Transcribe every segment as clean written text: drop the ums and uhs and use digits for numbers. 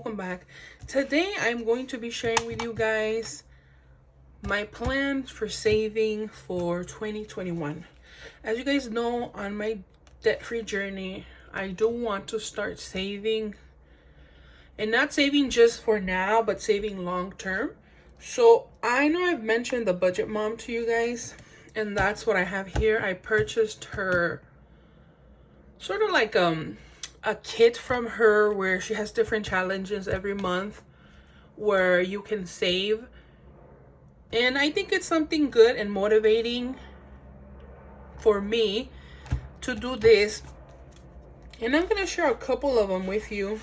welcome back. Today I'm going to be sharing with you guys my plan for saving for 2021. As you guys know, on my debt-free journey, I do want to start saving, and not saving just for now, but saving long term. So I know I've mentioned the budget mom to you guys, and that's what I have here. I purchased her sort of like a kit from her where she has different challenges every month where you can save. And I think it's something good and motivating for me to do this. And I'm going to share a couple of them with you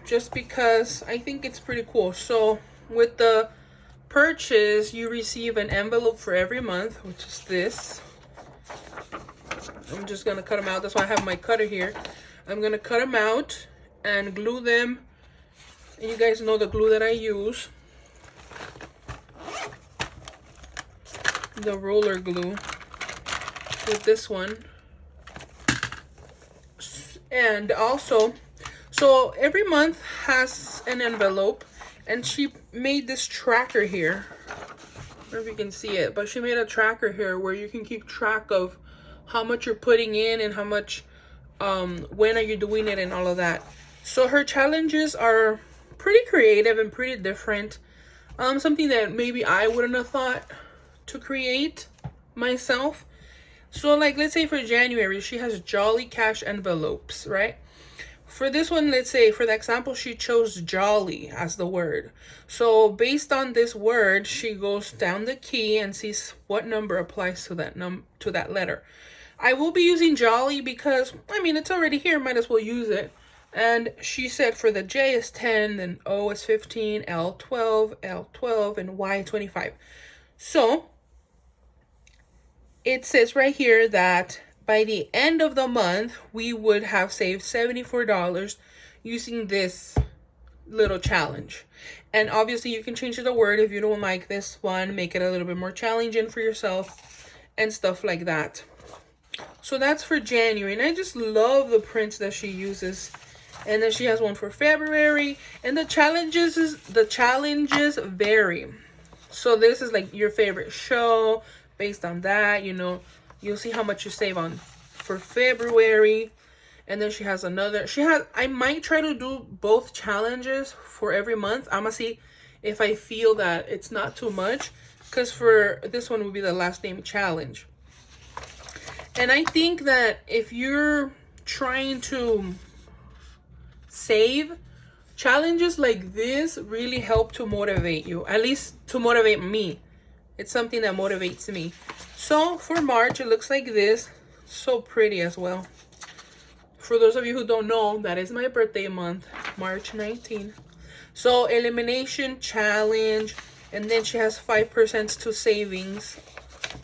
just because I think it's pretty cool. So with the purchase, you receive an envelope for every month, which is this. I'm just going to cut them out. That's why I have my cutter here. I'm going to cut them out and glue them. And you guys know the glue that I use. The roller glue with this one. And also, so every month has an envelope, and she made this tracker here. I don't know if you can see it, but she made a tracker here where you can keep track of how much you're putting in and how much, when are you doing it and all of that. So her challenges are pretty creative and pretty different. Something that maybe I wouldn't have thought to create myself. So like, let's say for January, she has Jolly Cash envelopes, right? For this one, let's say for the example, she chose Jolly as the word. So based on this word, she goes down the key and sees what number applies to that letter. I will be using Jolly because, I mean, it's already here, might as well use it. And she said for the J is 10, then O is 15, L 12, L 12, and Y 25. So it says right here that by the end of the month, we would have saved $74 using this little challenge. And obviously you can change the word if you don't like this one, make it a little bit more challenging for yourself and stuff like that. So that's for January, and I just love the prints that she uses. And then she has one for February, and the challenges vary. So this is like your favorite show. Based on that, you know, you'll see how much you save on for February. And then she has another. I might try to do both challenges for every month. I'm gonna see if I feel that it's not too much, because for this one will be the last name challenge. And I think that if you're trying to save, challenges like this really help to motivate you, at least to motivate me. It's something that motivates me. So for March, it looks like this. So pretty as well. For those of you who don't know, that is my birthday month, March 19th. So elimination challenge, and then she has 5% to savings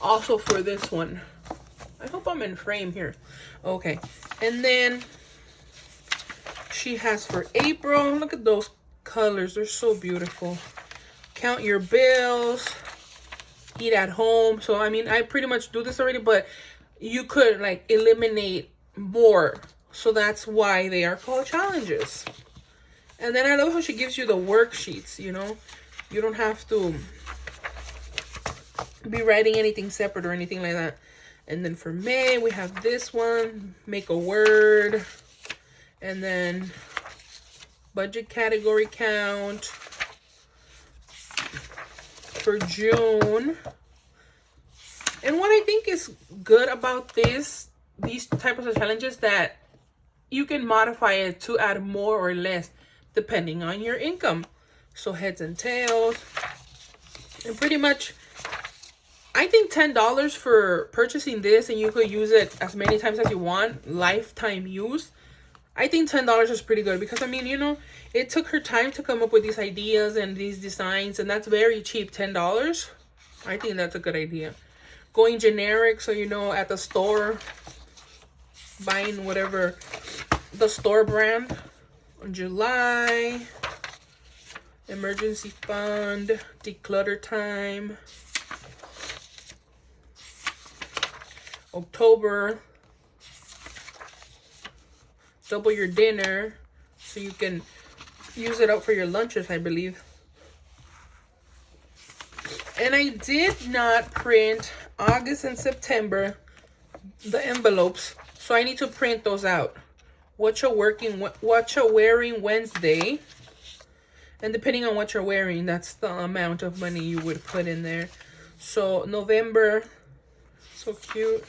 also for this one. I hope I'm in frame here. Okay. And then she has for April, look at those colors. They're so beautiful. Count your bills. Eat at home. So I mean, I pretty much do this already, but you could like eliminate more. So that's why they are called challenges. And then I love how she gives you the worksheets, you know. You don't have to be writing anything separate or anything like that. And then for May, we have this one, make a word. And then budget category count. For June. And what I think is good about these types of challenges, that you can modify it to add more or less depending on your income. So heads and tails. And pretty much, I think $10 for purchasing this, and you could use it as many times as you want, lifetime use. I think $10 is pretty good because, I mean, you know, it took her time to come up with these ideas and these designs, and that's very cheap, $10. I think that's a good idea. Going generic, so, you know, at the store, buying whatever the store brand. July, emergency fund, declutter time. October, double your dinner so you can use it up for your lunches, I believe. And I did not print August and September, the envelopes, so I need to print those out. What you're wearing Wednesday, and depending on what you're wearing, that's the amount of money you would put in there. So November, so cute.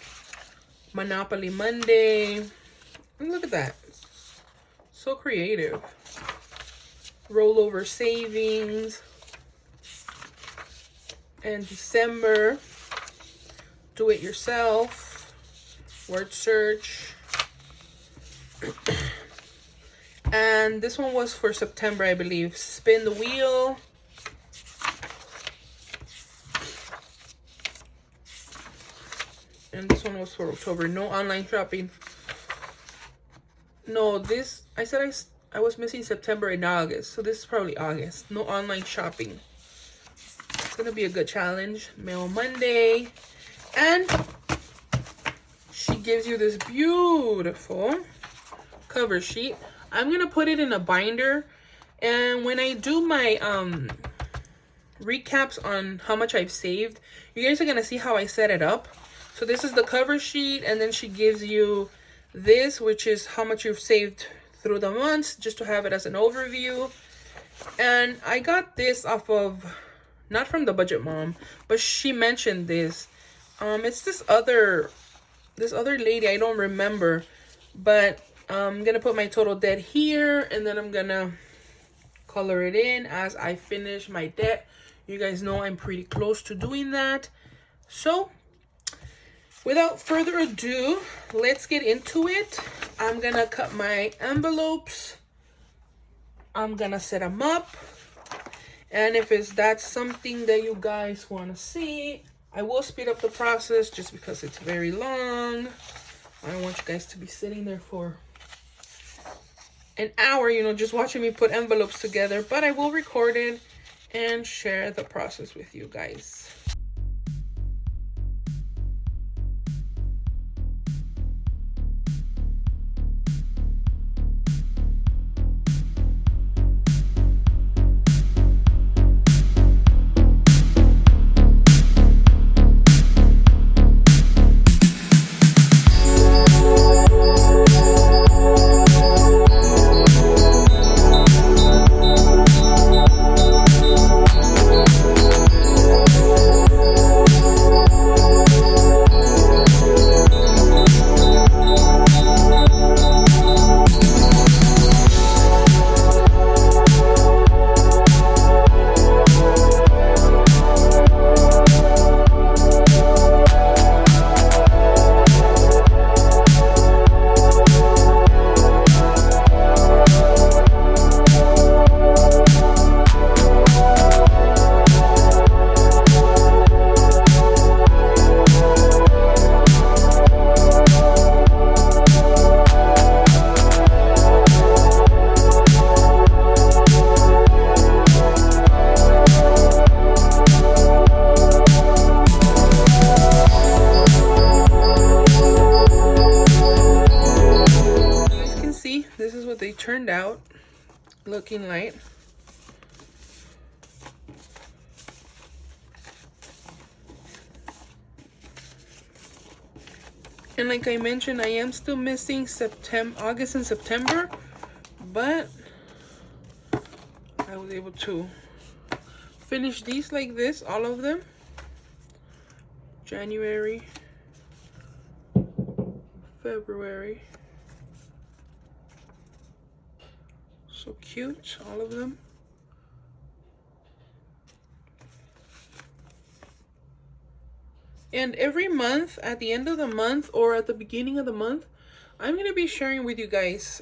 Monopoly Monday, and look at that, so creative. Rollover savings. And December, do it yourself, word search. And this one was for September, I believe. Spin the wheel. And this one was for October. No online shopping. No, this, I said I was missing September and August. So this is probably August. No online shopping. It's going to be a good challenge. Mail Monday. And she gives you this beautiful cover sheet. I'm going to put it in a binder. And when I do my recaps on how much I've saved, you guys are going to see how I set it up. So this is the cover sheet, and then she gives you this, which is how much you've saved through the months, just to have it as an overview. And I got this off of, not from the Budget Mom, but she mentioned this. It's this other lady, I don't remember, but I'm gonna put my total debt here, and then I'm gonna color it in as I finish my debt. You guys know I'm pretty close to doing that. So without further ado, let's get into it. I'm gonna cut my envelopes. I'm gonna set them up. And if that's something that you guys want to see, I will speed up the process just because it's very long. I don't want you guys to be sitting there for an hour, you know, just watching me put envelopes together. But I will record it and share the process with you guys. They turned out looking like. And like I mentioned, I am still missing August and September, but I was able to finish these like this, all of them. January, February. So cute, all of them. And every month, at the end of the month or at the beginning of the month, I'm going to be sharing with you guys.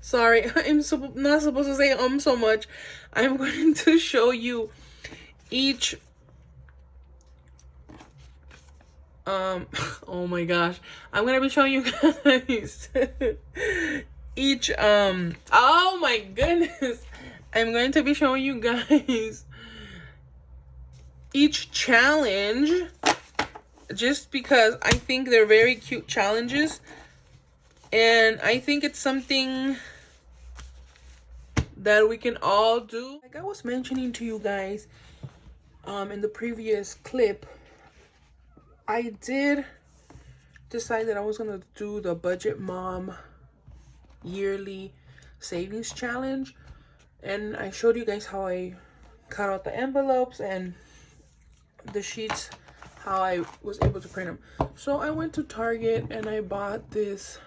Sorry, I'm not supposed to say so much. I'm going to show you each oh my gosh. I'm going to be showing you guys each oh my goodness, I'm going to be showing you guys each challenge, just because I think they're very cute challenges, and I think it's something that we can all do. Like I was mentioning to you guys in the previous clip, I did decide that I was gonna do the Budget Mom yearly savings challenge, and I showed you guys how I cut out the envelopes and the sheets, how I was able to print them. So I went to Target and I bought this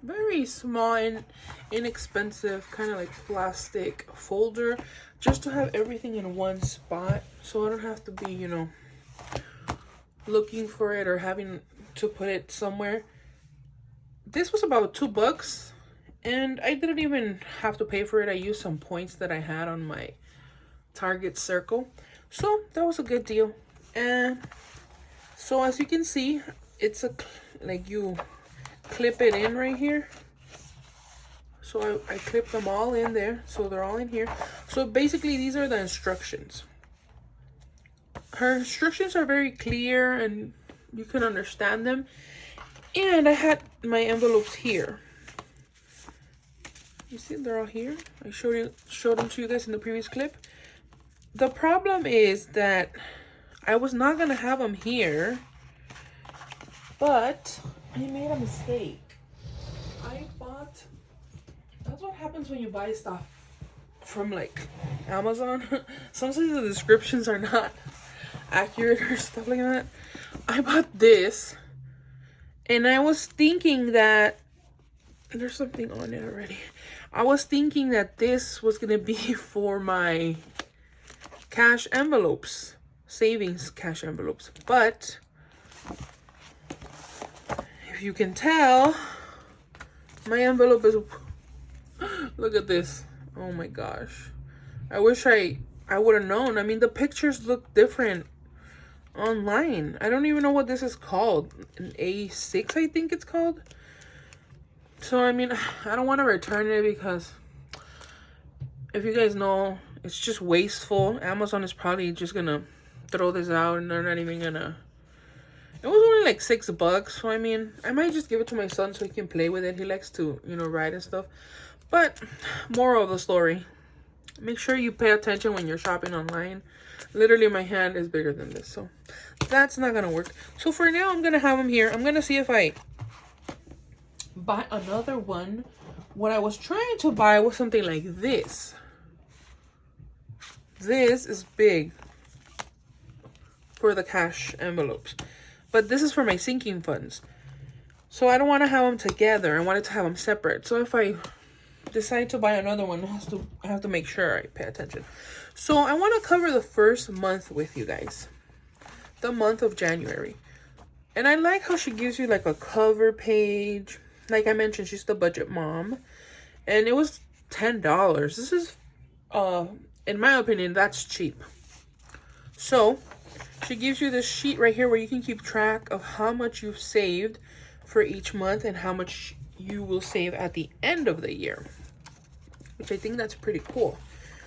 very small and inexpensive kind of like plastic folder, just to have everything in one spot, so I don't have to be, you know, looking for it or having to put it somewhere. This was about $2, and I didn't even have to pay for it. I used some points that I had on my Target circle, so that was a good deal. And so as you can see, it's like you clip it in right here. So I clip them all in there, so they're all in here. So basically these are the instructions. Her instructions are very clear and you can understand them. And I had my envelopes here. You see they're all here. I showed them to you guys in the previous clip. The problem is that I was not gonna have them here, but I made a mistake. That's what happens when you buy stuff from like Amazon. Sometimes the descriptions are not accurate or stuff like that. I bought this, and I was thinking that there's something on it already. I was thinking that this was gonna be for my cash envelopes, savings cash envelopes, but if you can tell, my envelope is, look at this. Oh my gosh. I wish I would have known. I mean, the pictures look different online. I don't even know what this is called. An A6, I think it's called. So, I mean, I don't want to return it because if you guys know, it's just wasteful. Amazon is probably just going to throw this out and they're not even going to. It was only like $6. So, I mean, I might just give it to my son so he can play with it. He likes to, you know, ride and stuff. But moral of the story, make sure you pay attention when you're shopping online. Literally, my hand is bigger than this, so that's not gonna work. So for now, I'm gonna have them here. I'm gonna see if I buy another one. What I was trying to buy was something like this. This is big for the cash envelopes, but this is for my sinking funds. So I don't want to have them together. I wanted to have them separate. So if I decide to buy another one, I have to make sure I pay attention. So I want to cover the first month with you guys, the month of January. And I like how she gives you like a cover page. Like I mentioned, she's the budget mom, and it was $10. This is in my opinion, that's cheap. So she gives you this sheet right here where you can keep track of how much you've saved for each month and how much you will save at the end of the year, which I think that's pretty cool.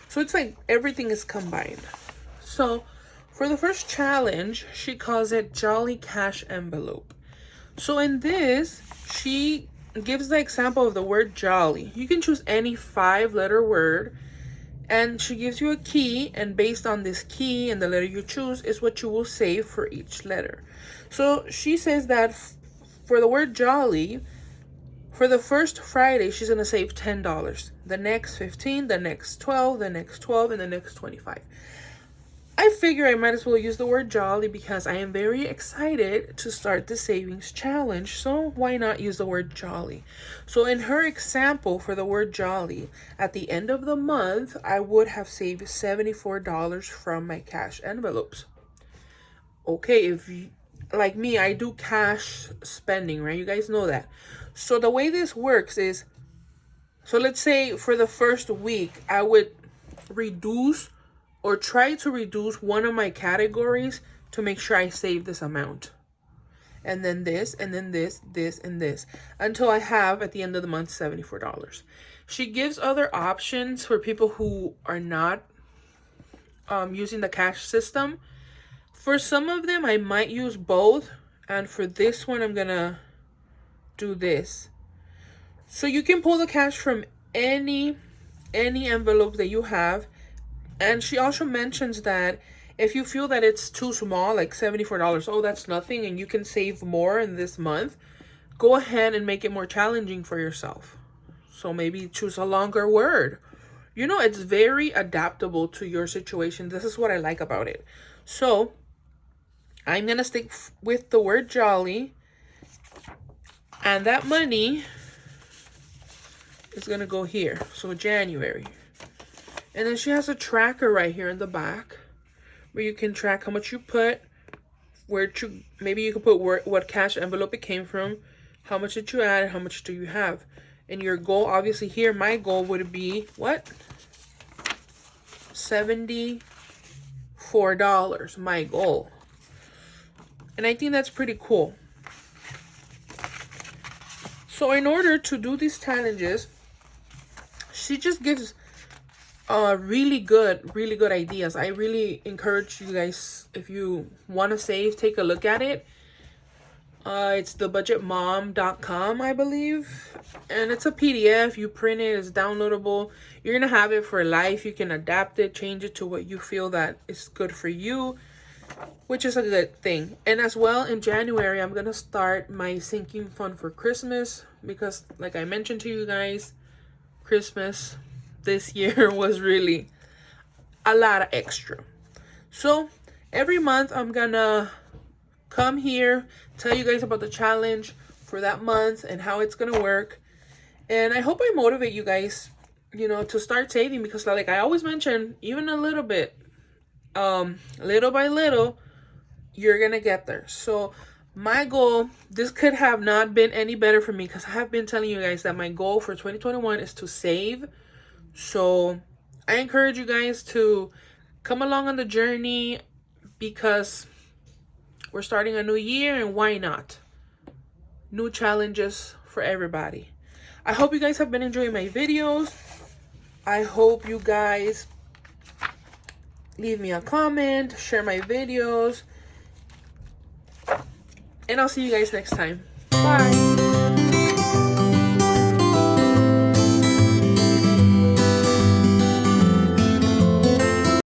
So it's like everything is combined. So for the first challenge, she calls it Jolly Cash Envelope. So in this, she gives the example of the word jolly. You can choose any 5-letter word, and she gives you a key, and based on this key and the letter you choose is what you will save for each letter. So she says that for the word jolly, for the first Friday, she's going to save $10. The next 15, the next 12, the next 12, and the next 25. I figure I might as well use the word jolly because I am very excited to start the savings challenge. So why not use the word jolly? So in her example for the word jolly, at the end of the month, I would have saved $74 from my cash envelopes. Okay, if you, like me, I do cash spending, right? You guys know that. So the way this works is, so let's say for the first week, I would reduce or try to reduce one of my categories to make sure I save this amount. And then this, and then this, and this, until I have, at the end of the month, $74. She gives other options for people who are not using the cash system. For some of them, I might use both. And for this one, I'm going to do this. So you can pull the cash from any any envelope that you have. And she also mentions that if you feel that it's too small, like $74, oh, that's nothing, and you can save more in this month, go ahead and make it more challenging for yourself. So maybe choose a longer word. You know, it's very adaptable to your situation. This is what I like about it. So I'm going to stick with the word jolly. And that money is going to go here. So January. And then she has a tracker right here in the back where you can track how much you put, where to, maybe you can put what cash envelope it came from, how much did you add, how much do you have. And your goal, obviously here, my goal would be what? $74, my goal. And I think that's pretty cool. So in order to do these challenges, she just gives really good ideas. I really encourage you guys, if you want to save, take a look at it. It's thebudgetmom.com, I believe. And it's a PDF. You print it, it's downloadable. You're going to have it for life. You can adapt it, change it to what you feel that is good for you, which is a good thing. And as well, in January, I'm going to start my sinking fund for Christmas because, like I mentioned to you guys, Christmas this year was really a lot of extra. So every month I'm gonna come here, tell you guys about the challenge for that month and how it's gonna work. And I hope I motivate you guys, you know, to start saving, because like I always mention, even a little bit, little by little, you're gonna get there. So my goal, this could have not been any better for me, because I have been telling you guys that my goal for 2021 is to save. So I encourage you guys to come along on the journey, because we're starting a new year, and why not? New challenges for everybody. I hope you guys have been enjoying my videos. I hope you guys leave me a comment, share my videos, and I'll see you guys next time. Bye.